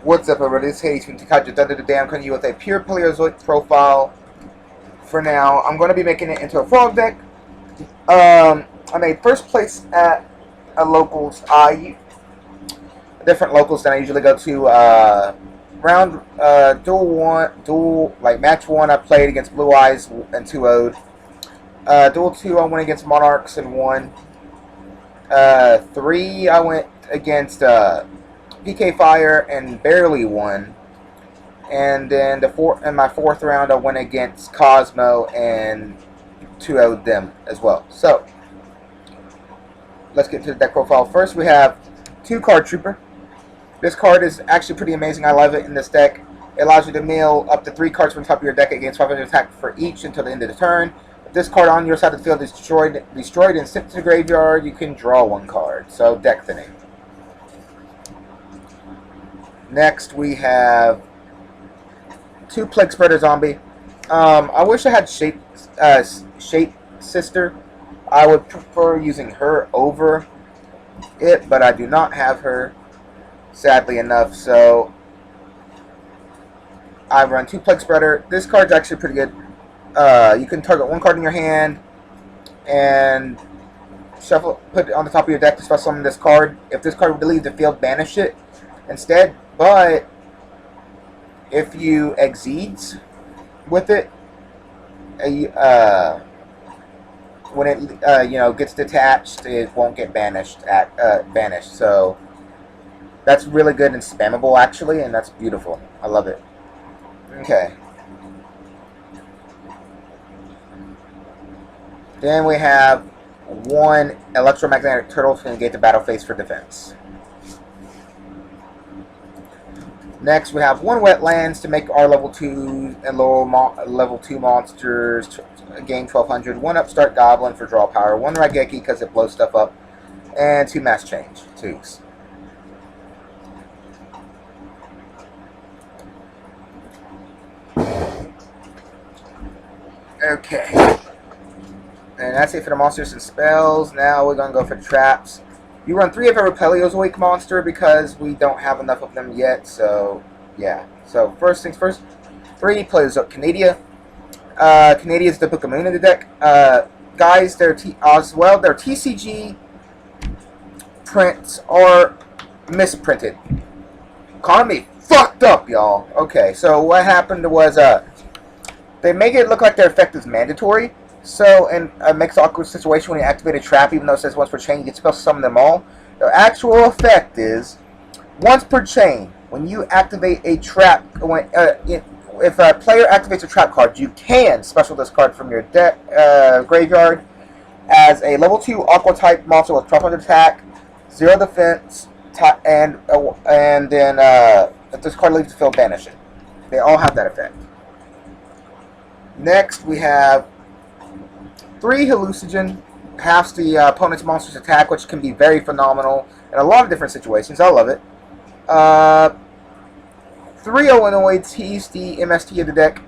What's up, everybody? This is Hades from Takaja today. I'm coming to you with a pure Paleozoic profile for now. I'm going to be making it into a frog deck. I made first place at a locals. Different locals than I usually go to. Match 1 I played against Blue Eyes and 2-0'd. Duel 2 I went against Monarchs and won. 3 I went against PK Fire and barely won. And then in my fourth round I went against Kozmo and 2-0'd them as well. So let's get to the deck profile. First we have 2 Card Trooper. This card is actually pretty amazing. I love it in this deck. It allows you to mill up to 3 cards from the top of your deck against 500 attack for each until the end of the turn. If this card on your side of the field is destroyed and sent to the graveyard, you can draw 1 card. So deck thinning. Next we have 2 Plague Spreader Zombie. I wish I had Shape Sister. I would prefer using her over it, but I do not have her, sadly enough, so I run 2 Plague Spreader. This card's actually pretty good. You can target 1 card in your hand and put it on the top of your deck to special summon this card. If this card would leave the field, banish it instead. But if you exceeds with it, when it gets detached, it won't get banished. So that's really good and spammable, actually, and that's beautiful. I love it. Okay. Then we have 1 Electromagnetic Turtle to negate the battle phase for defense. Next, we have 1 Wetlands to make our level 2 and lower level 2 monsters gain 1200. 1 Upstart Goblin for draw power. 1 Raigeki because it blows stuff up. And 2 Mass Change 2s. Okay. And that's it for the monsters and spells. Now we're going to go for the traps. You run 3 of every Paleozoic monster because we don't have enough of them yet. So, yeah. So, first things first. 3 Paleozoic Canadia. Canadia is the Book of Moon in the deck. Guys, their TCG prints are misprinted. Economy fucked up, y'all. Okay, so what happened was they make it look like their effect is mandatory. So, and it makes an awkward situation when you activate a trap, even though it says once per chain, you can spell summon them all. The actual effect is once per chain. When you activate a trap, if a player activates a trap card, you can special this card from your deck graveyard as a level 2 Aqua type monster with 1200 attack, 0 defense, and then if this card leaves the field, banish it. They all have that effect. Next, we have 3 Hallucinogen, halves the opponent's monster's attack, which can be very phenomenal in a lot of different situations. I love it. 3 Illinois, he's the MST of the deck,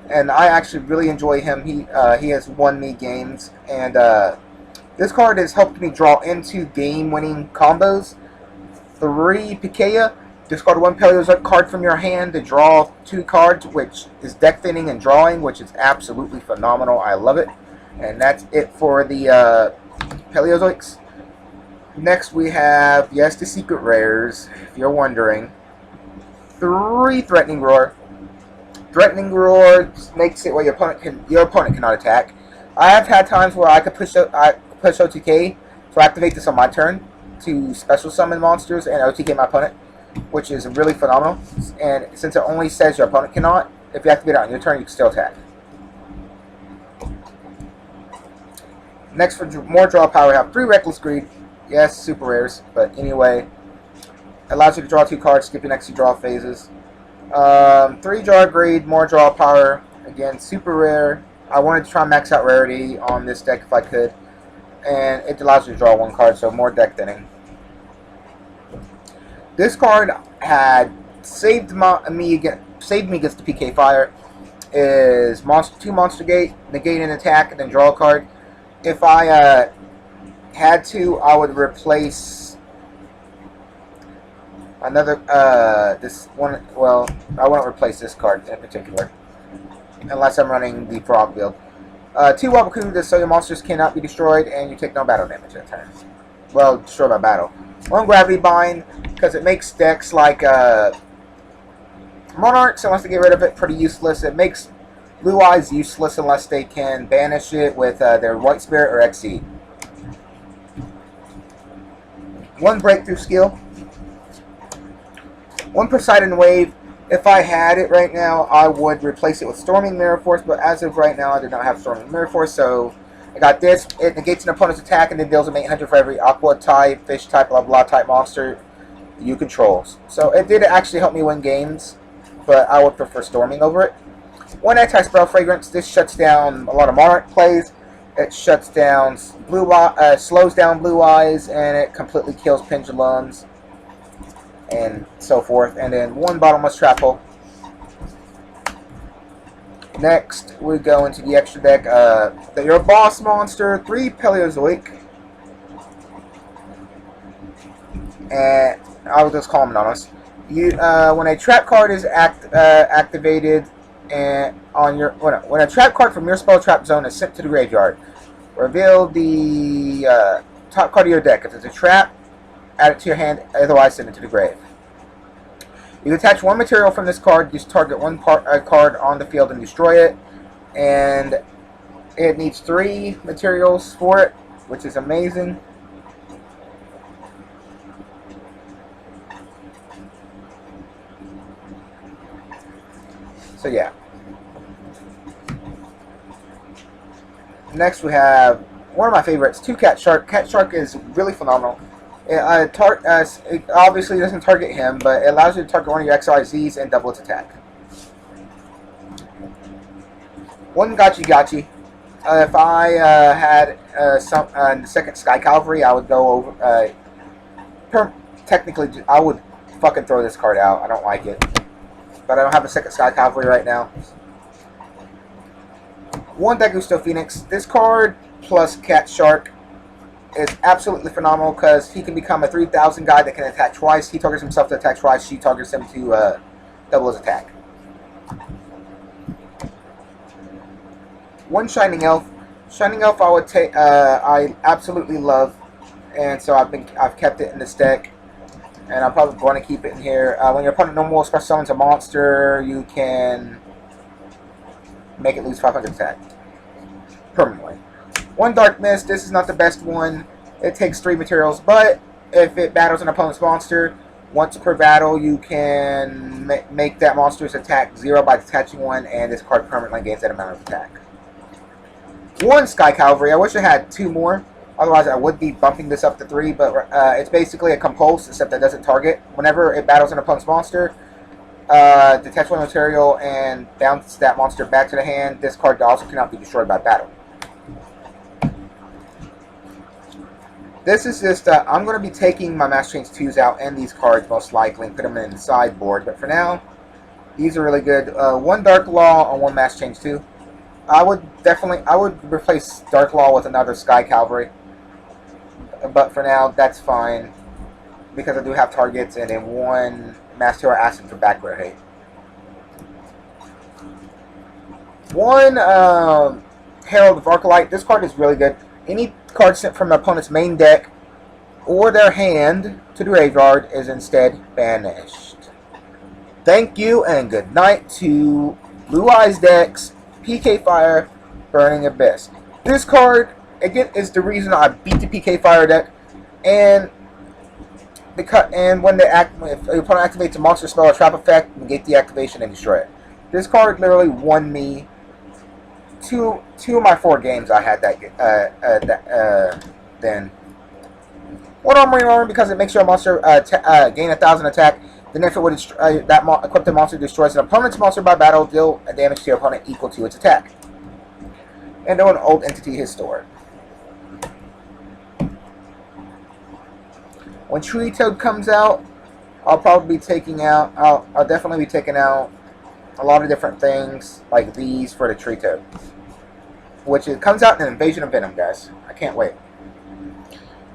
and I actually really enjoy him. He has won me games, and this card has helped me draw into game-winning combos. 3 Pikeia, discard 1 Paleozoic card from your hand to draw 2 cards, which is deck thinning and drawing, which is absolutely phenomenal. I love it. And that's it for the Paleozoics. Next we have, yes, the secret rares, if you're wondering. 3 Threatening Roar. Threatening Roar makes it where your opponent cannot attack. I have had times where I could push OTK to activate this on my turn to special summon monsters and OTK my opponent, which is really phenomenal. And since it only says your opponent cannot, if you activate it on your turn, you can still attack. Next, for more draw power, we have 3 Reckless Greed. Yes, super rares, but anyway. Allows you to draw 2 cards, skip your next 2 draw phases. 3 Draw Greed, more draw power. Again, super rare. I wanted to try and max out rarity on this deck if I could. And it allows you to draw 1 card, so more deck thinning. This card had saved me against the PK Fire. Is 2 Monster Gate, negate an attack, and then draw a card. If I had to, I would replace Another, this one, well, I won't replace this card in particular, unless I'm running the Frog build. 2 Wabaku, so your monsters cannot be destroyed, and you take no battle damage in turn. Well, destroyed by battle. 1 Gravity Bind, because it makes decks like, Monarchs, unless they get rid of it, pretty useless. It makes Blue Eyes useless unless they can banish it with their White Spirit or Exceed. 1 Breakthrough Skill. 1 Poseidon Wave. If I had it right now, I would replace it with Storming Mirror Force, but as of right now, I do not have Storming Mirror Force, so I got this. It negates an opponent's attack and then deals them 800 for every Aqua type, Fish type, blah blah type monster you control. So it did actually help me win games, but I would prefer Storming over it. 1 Anti-Spell Fragrance. This shuts down a lot of Monarch plays. It shuts down slows down Blue Eyes, and it completely kills Pendulums, and so forth. And then 1 Bottomless Trap Hole. Next, we go into the extra deck. Your boss monster, 3 Paleozoic. And I will just call them anonymous. When a trap card is activated, and when a trap card from your spell trap zone is sent to the graveyard, reveal the top card of your deck. If it's a trap, add it to your hand. Otherwise, send it to the grave. You attach 1 material from this card. Just target 1 card on the field and destroy it. And it needs 3 materials for it, which is amazing. So yeah. Next we have one of my favorites, 2 Cat Shark. Cat Shark is really phenomenal. It obviously doesn't target him, but it allows you to target one of your XYZs and double its attack. 1 Gachi Gachi. If I had the second Sky Cavalry, I would go over. Technically, I would fucking throw this card out. I don't like it. But I don't have a second Sky Cavalry right now. 1 Dagusto Phoenix. This card plus Cat Shark is absolutely phenomenal because he can become a 3,000 guy that can attack twice. He targets himself to attack twice. She targets him to double his attack. 1 Shining Elf. Shining Elf I would take. I absolutely love, and so I've kept it in this deck. And I'm probably going to keep it in here. When your opponent normal special summons a monster, you can make it lose 500 attack permanently. 1 Dark Mist. This is not the best one. It takes 3 materials, but if it battles an opponent's monster, once per battle, you can make that monster's attack 0 by detaching 1, and this card permanently gains that amount of attack. 1 Sky Cavalry. I wish I had 2 more. Otherwise, I would be bumping this up to 3, but it's basically a compulse, except that doesn't target. Whenever it battles an opponent's monster, detach 1 material and bounce that monster back to the hand. This card also cannot be destroyed by battle. This is just, I'm going to be taking my Master Change 2s out and these cards most likely and put them in the sideboard. But for now, these are really good. 1 Dark Law on 1 Master Change 2. I would replace Dark Law with another Sky Cavalry. But for now, that's fine. Because I do have targets, and then 1 Master Hero Acid for back row hate. 1 Herald of Arclight. This card is really good. Any card sent from an opponent's main deck or their hand to the graveyard is instead banished. Thank you and good night to Blue Eyes decks, PK Fire, Burning Abyss. This card, again, is the reason I beat the PK Fire deck, and when if the opponent activates a monster spell or trap effect, negate the activation and destroy it. This card literally won me two of my 4 games I had then. 1 Armory Arm because it makes your monster gain 1,000 attack. Then if it would equip the monster destroys an opponent's monster by battle, deal damage to your opponent equal to its attack. And an old entity historic. When Tree Toad comes out, I'll probably be taking out. I'll definitely be taking out a lot of different things like these for the Tree Toad, which it comes out in an Invasion of Venom, guys. I can't wait.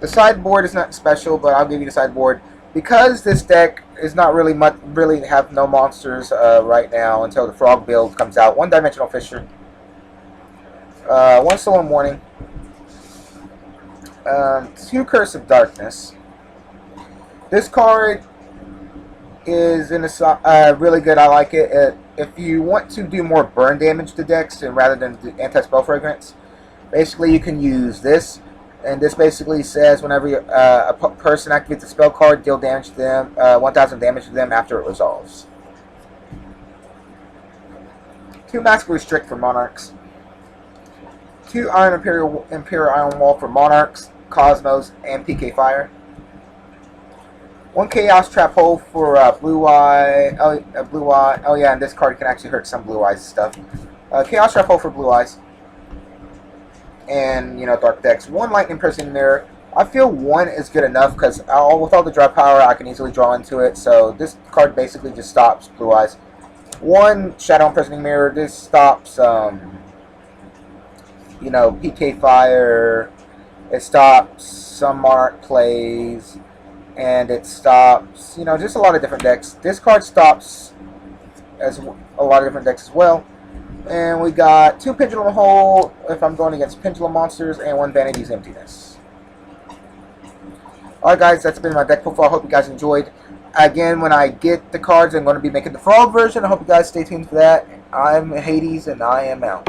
The sideboard is not special, but I'll give you the sideboard. because this deck is not really have no monsters right now until the frog build comes out. One Dimensional Fisher, one Solemn Warning, two Curse of Darkness. This card is really good. I like it. If you want to do more burn damage to decks rather than anti-spell fragrance, basically you can use this. And this basically says whenever a person activates a spell card, deal damage to them, 1,000 damage to them after it resolves. 2 Magic Restrict for Monarchs. 2 Iron Imperial Iron Wall for Monarchs, Cosmos, and PK Fire. 1 Chaos Trap Hole for Blue Eye. Blue Eye. Oh yeah, and this card can actually hurt some Blue Eyes stuff. Chaos Trap Hole for Blue Eyes. And, dark decks. 1 Lightning Imprisoning Mirror. I feel 1 is good enough because with all the draw power, I can easily draw into it. So this card basically just stops Blue Eyes. 1 Shadow Imprisoning Mirror. This stops, PK Fire. It stops some Monarch plays. And it stops, just a lot of different decks. This card stops a lot of different decks as well. And we got 2 Pendulum Hole if I'm going against Pendulum monsters, and 1 Vanity's Emptiness. Alright guys, that's been my deck profile. I hope you guys enjoyed. Again, when I get the cards, I'm going to be making the frog version. I hope you guys stay tuned for that. I'm Hades, and I am out.